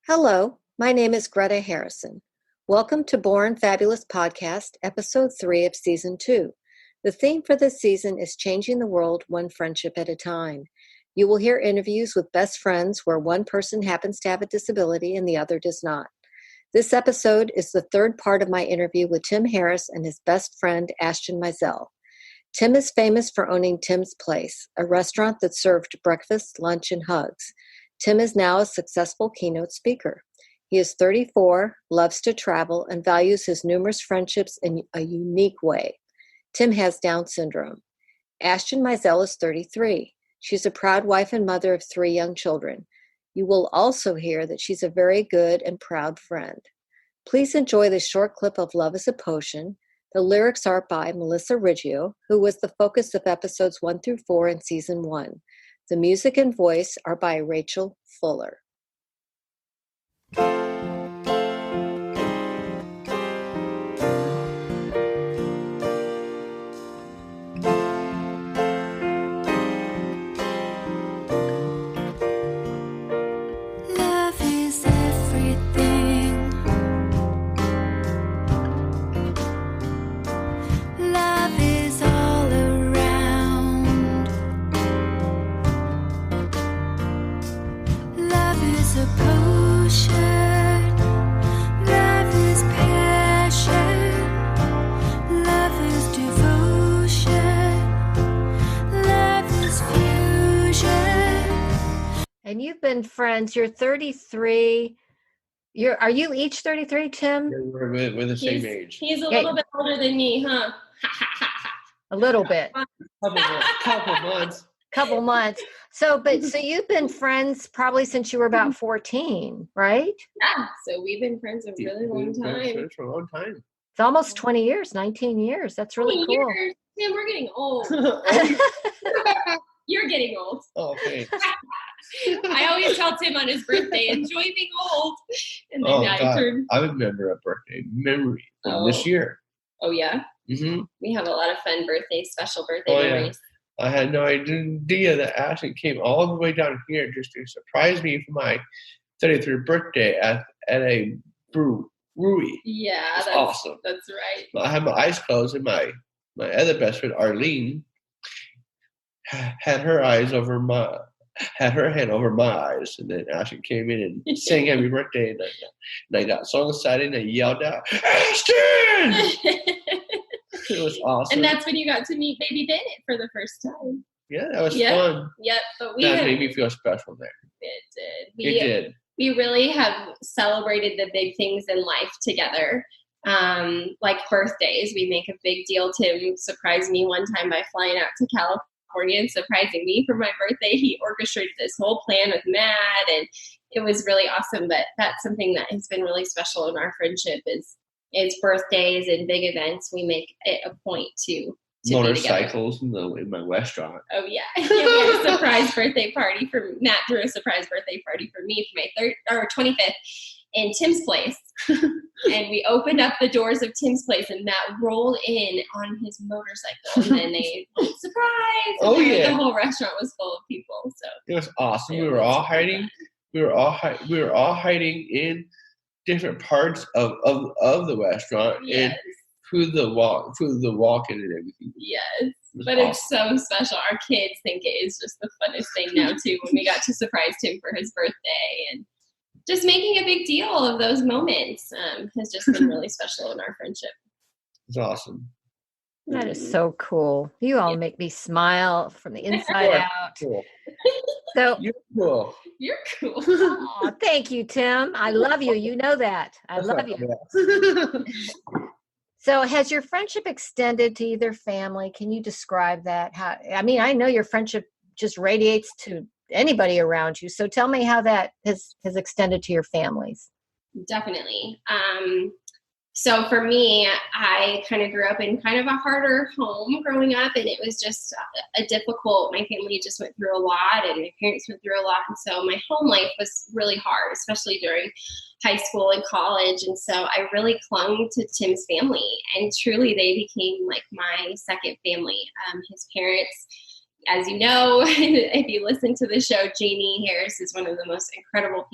Hello, my name is Greta Harrison. Welcome to Born Fabulous Podcast, Episode 3 of Season 2. The theme for this season is Changing the World One Friendship at a Time. You will hear interviews with best friends where one person happens to have a disability and the other does not. This episode is the third part of my interview with Tim Harris and his best friend, Ashten Mizell. Tim is famous for owning Tim's Place, a restaurant that served breakfast, lunch, and hugs. Tim is now a successful keynote speaker. He is 34, loves to travel, and values his numerous friendships in a unique way. Tim has Down syndrome. Ashten Mizell is 33. She's a proud wife and mother of 3 young children. You will also hear that she's a very good and proud friend. Please enjoy this short clip of Love is a Potion. The lyrics are by Melissa Riggio, who was the focus of episodes 1 through 4 in Season 1. The music and voice are by Rachel Fuller. Love is everything. Love is all around. Love is a potion. Love is passion. Love is devotion. Love is fusion. And you've been friends. You're 33. Are you each 33, Tim? Yeah, we're the same age. He's a little bit older than me, huh? A little bit. Couple months. So you've been friends probably since you were about 14, right? Yeah, so we've been friends a really long time. Friends for a long time. It's almost 20 years, 19 years. That's really 20 cool. years. Tim, we're getting old. You're getting old. Oh, okay. I always tell Tim on his birthday, enjoy being old. And then I turn. I remember a birthday memory this year. Oh, yeah? Mm-hmm. We have a lot of fun special birthday memories. I had no idea that Ashton came all the way down here just to surprise me for my 33rd birthday at a brewery. Yeah, that's awesome. That's right. I had my eyes closed, and my other best friend, Arlene, had her hand over my eyes, and then Ashton came in and sang happy birthday, and I got so excited and I yelled out, Ashton! It was awesome. And that's when you got to meet Baby Bennett for the first time. Yeah, that was fun. Yep, but that made me feel special there. It did. It did. We really have celebrated the big things in life together. Like birthdays, we make a big deal. Tim surprised me one time by flying out to California and surprising me for my birthday. He orchestrated this whole plan with Matt, and it was really awesome. But that's something that has been really special in our friendship is birthdays and big events. We make it a point to motorcycles in my restaurant. Oh yeah. We had a surprise birthday party for Matt. Threw a surprise birthday party for me for my 25th in Tim's Place. And we opened up the doors of Tim's Place, and Matt rolled in on his motorcycle, and then they surprise. Oh yeah, the whole restaurant was full of people. So it was awesome. We were all hiding. We were all hiding in different parts of the restaurant. Yes. And through the walk-in and everything. Yes, but awesome. It's so special. Our kids think it is just the funnest thing now too. When we got to surprise Tim for his birthday, and just making a big deal of those moments has just been really special in our friendship. It's awesome. That is so cool. You all make me smile from the inside out. Cool. So You're cool. You're cool. Oh, thank you, Tim. I love you. You know that. I love you. So has your friendship extended to either family? Can you describe that? I know your friendship just radiates to anybody around you. So tell me how that has extended to your families. Definitely. So for me, I kind of grew up in kind of a harder home growing up, and it was just my family just went through a lot, and my parents went through a lot. And so my home life was really hard, especially during high school and college. And so I really clung to Tim's family, and truly they became like my second family. His parents as you know, if you listen to the show, Janie Harris is one of the most incredible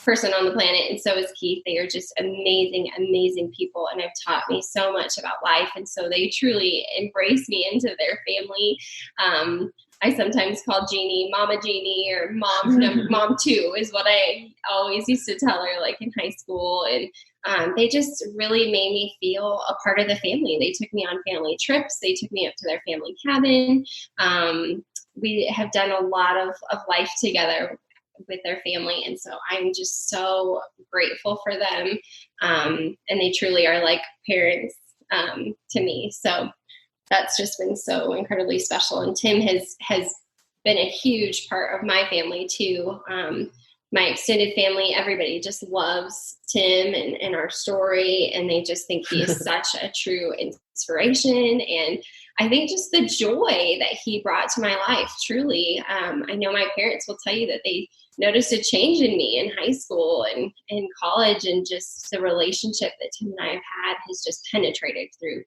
person on the planet, and so is Keith. They are just amazing, amazing people, and have taught me so much about life, and so they truly embrace me into their family. I sometimes call Jeannie Mama Jeannie, or Mom 2 is what I always used to tell her, like in high school. And they just really made me feel a part of the family. They took me on family trips. They took me up to their family cabin. We have done a lot of life together with their family. And so I'm just so grateful for them. And they truly are like parents to me. So that's just been so incredibly special. And Tim has been a huge part of my family too. My extended family, everybody just loves Tim and our story. And they just think he is such a true inspiration. And I think just the joy that he brought to my life, truly. I know my parents will tell you that they noticed a change in me in high school and in college, and just the relationship that Tim and I have had has just penetrated through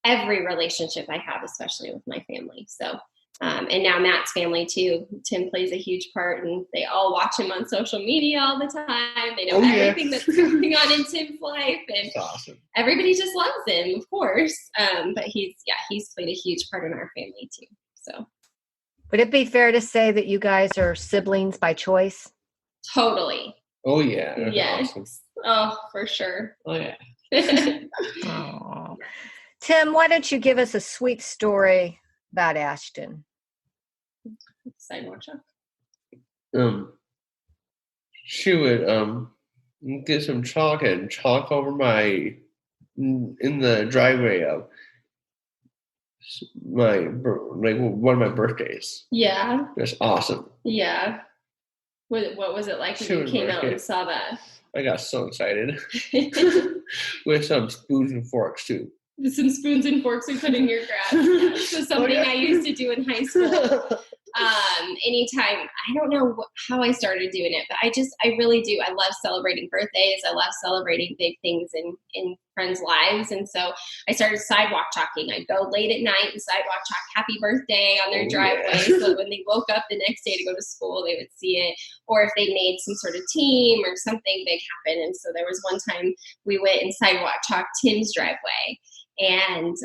every relationship I have, especially with my family. So, and now Matt's family too. Tim plays a huge part, and they all watch him on social media all the time. They know everything that's going on in Tim's life, and That's awesome. Everybody just loves him, of course. But he's played a huge part in our family too. So, Would it be fair to say that you guys are siblings by choice? totally. Oh yeah. That's Yes. awesome. Oh, for sure. Oh yeah. Oh. Tim, why don't you give us a sweet story about Ashten? Sidewalk chalk. She would get some chalk and chalk over in the driveway of one of my birthdays. Yeah. That's awesome. Yeah. What was it like when you came out and saw that? I got so excited. With some spoons and forks too. With some spoons and forks we put in your grass. Yeah. So something I used to do in high school. Anytime, I don't know how I started doing it, but I really do. I love celebrating birthdays. I love celebrating big things in friends' lives. And so I started sidewalk chalking. I'd go late at night and sidewalk chalk happy birthday on their driveway. So when they woke up the next day to go to school, they would see it. Or if they made some sort of team or something big happen. And so there was one time we went and sidewalk chalked Tim's driveway. And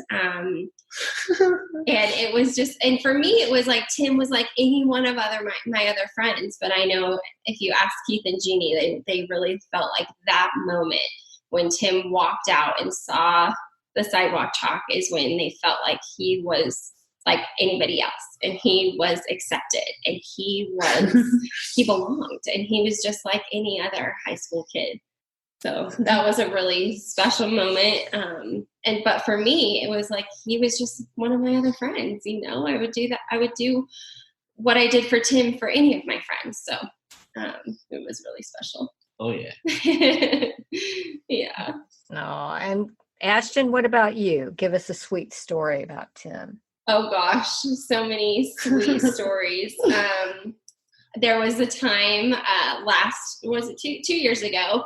it was just, and for me, it was like Tim was like any one of my other friends. But I know if you ask Keith and Jeannie, they really felt like that moment when Tim walked out and saw the sidewalk chalk is when they felt like he was like anybody else, and he was accepted, and he belonged, and he was just like any other high school kid. So that was a really special moment. But for me, it was like, he was just one of my other friends, I would do that. I would do what I did for Tim for any of my friends. So it was really special. Oh yeah. Yeah. Oh, and Ashten, what about you? Give us a sweet story about Tim. Oh gosh, so many sweet stories. There was a time two years ago,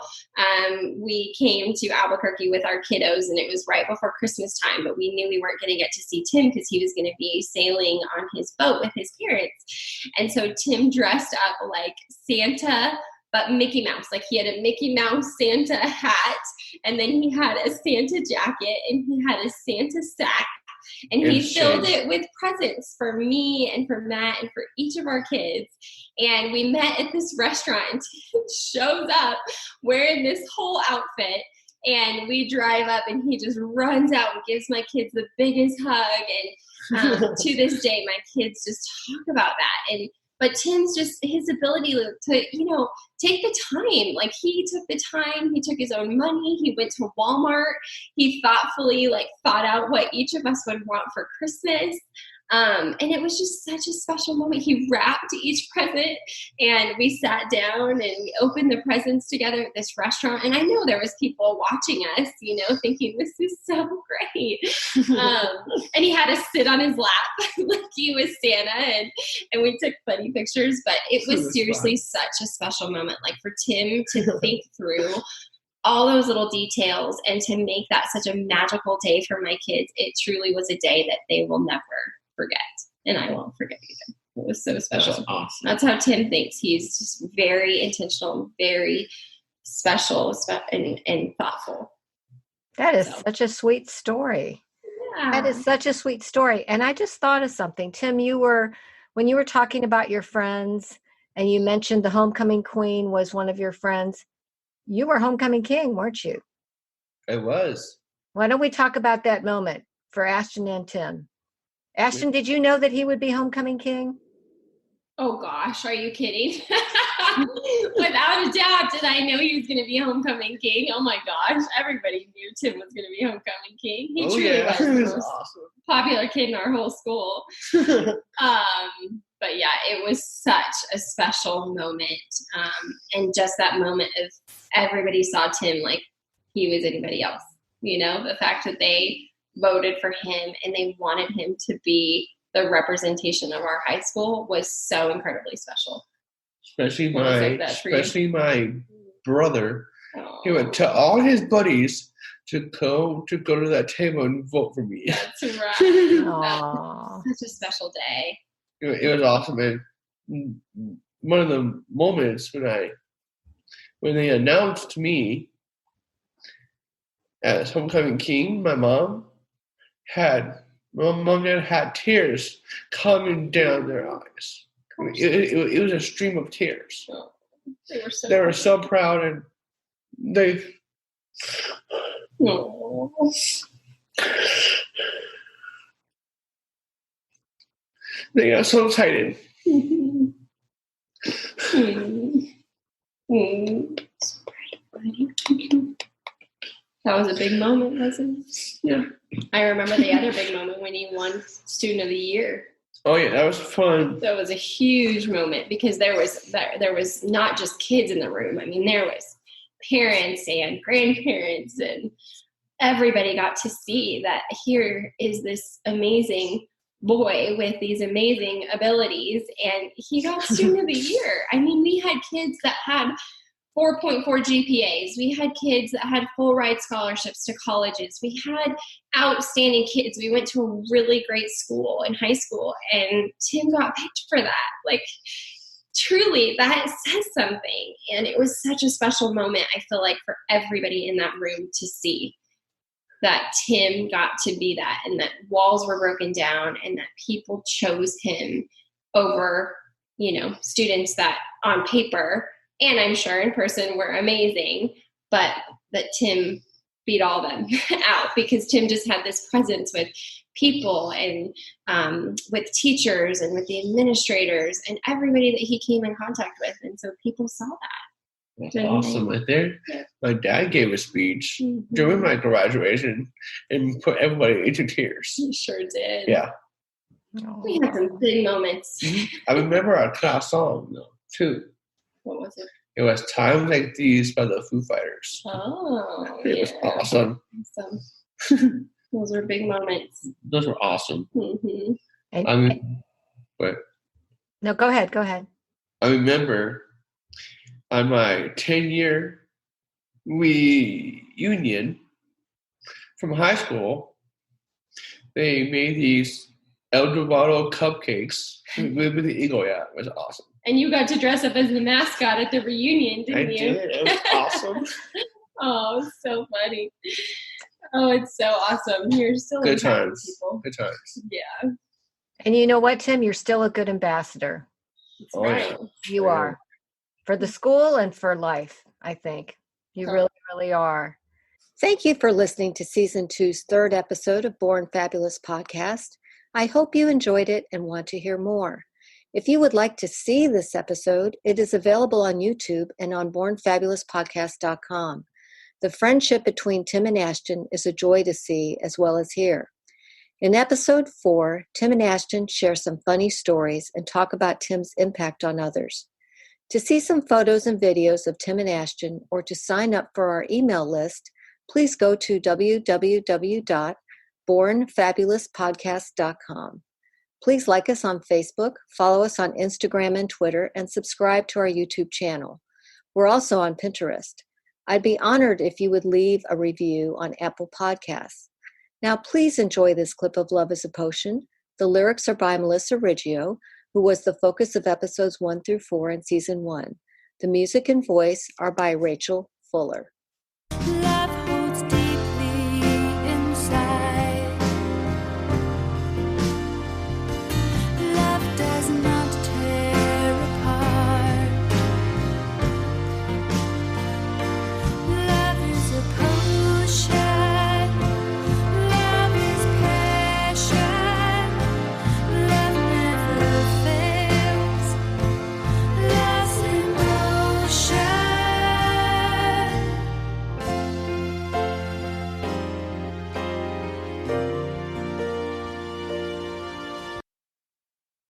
we came to Albuquerque with our kiddos, and it was right before Christmas time, but we knew we weren't going to get to see Tim because he was going to be sailing on his boat with his parents. And so Tim dressed up like Santa, but Mickey Mouse. Like, he had a Mickey Mouse Santa hat, and then he had a Santa jacket, and he had a Santa sack. And he filled it with presents for me and for Matt and for each of our kids. And we met at this restaurant, and Tim shows up wearing this whole outfit. And we drive up, and he just runs out and gives my kids the biggest hug. And to this day, my kids just talk about that. But Tim's just, his ability to, take the time. Like, he took the time, he took his own money, he went to Walmart, he thoughtfully thought out what each of us would want for Christmas. And it was just such a special moment. He wrapped each present, and we sat down and we opened the presents together at this restaurant. And I know there was people watching us, thinking, this is so great. And he had us sit on his lap like he was Santa, and we took funny pictures. But it was seriously such a special moment. Like, for Tim to think through all those little details and to make that such a magical day for my kids, it truly was a day that they will never forget. and I won't forget either. It was so special. That's awesome. That's how Tim thinks. He's just very intentional, very special, and thoughtful. That is So. such a sweet story. Yeah. That is such a sweet story. And I just thought of something. Tim, when you were talking about your friends and you mentioned the homecoming queen was one of your friends, you were homecoming king, weren't you? I was. Why don't we talk about that moment for Ashten and Tim? Ashten, did you know that he would be homecoming king? Oh gosh, are you kidding? Without a doubt, did I know he was going to be homecoming king? Oh my gosh, everybody knew Tim was going to be homecoming king. He truly was the most awesome. popular kid in our whole school. But yeah, it was such a special moment. And just that moment of everybody saw Tim like he was anybody else. You know, the fact that they voted for him and they wanted him to be the representation of our high school was so incredibly special. Especially my brother. Oh. He would tell all his buddies to go to that table and vote for me. That's right. Aww. That's such a special day. It was awesome, and one of the moments when they announced me as homecoming king, my mom and dad had tears coming down their eyes. It was a stream of tears. Oh, they were so proud, and they. Oh. They got so excited. That was a big moment, wasn't it? Yeah. I remember the other big moment when you won Student of the Year. Oh yeah, that was fun. That was a huge moment because there was not just kids in the room. I mean, there was parents and grandparents, and everybody got to see that here is this amazing boy with these amazing abilities, and he got Student of the Year. I mean, we had kids that had 4.4 GPAs. We had kids that had full ride scholarships to colleges. We had outstanding kids. We went to a really great school in high school, and Tim got picked for that. Like, truly, that says something. And it was such a special moment, I feel like, for everybody in that room to see that Tim got to be that, and that walls were broken down, and that people chose him over, students that on paper, and I'm sure in person, were amazing, but that Tim beat all them out because Tim just had this presence with people and with teachers and with the administrators and everybody that he came in contact with. And so people saw that. That's awesome right there. Yeah. My dad gave a speech during my graduation and put everybody into tears. He sure did. Yeah. We had some big moments. I remember our class song, though, too. What was it? It was Times Like These by the Foo Fighters. Oh, It was awesome. Those were big moments. Those were awesome. Mm-hmm. No, go ahead. I remember on my 10-year reunion from high school, they made these El Dorado cupcakes with the eagle. Yeah, it was awesome. And you got to dress up as the mascot at the reunion, didn't you? I did. It was awesome. Oh, it's so funny. Oh, it's so awesome. You're still Good impacting times. people. Good times. Yeah. And you know what, Tim? You're still a good ambassador. That's Oh, right. yeah. You are. For the school and for life, I think. You really, really are. Thank you for listening to Season 2's third episode of Born Fabulous Podcast. I hope you enjoyed it and want to hear more. If you would like to see this episode, it is available on YouTube and on bornfabulouspodcast.com. The friendship between Tim and Ashten is a joy to see as well as hear. In episode 4, Tim and Ashten share some funny stories and talk about Tim's impact on others. To see some photos and videos of Tim and Ashten or to sign up for our email list, please go to www.bornfabulouspodcast.com. Please like us on Facebook, follow us on Instagram and Twitter, and subscribe to our YouTube channel. We're also on Pinterest. I'd be honored if you would leave a review on Apple Podcasts. Now, please enjoy this clip of Love is a Potion The lyrics are by Melissa Riggio, who was the focus of episodes 1 through 4 in season 1. The music and voice are by Rachel Fuller.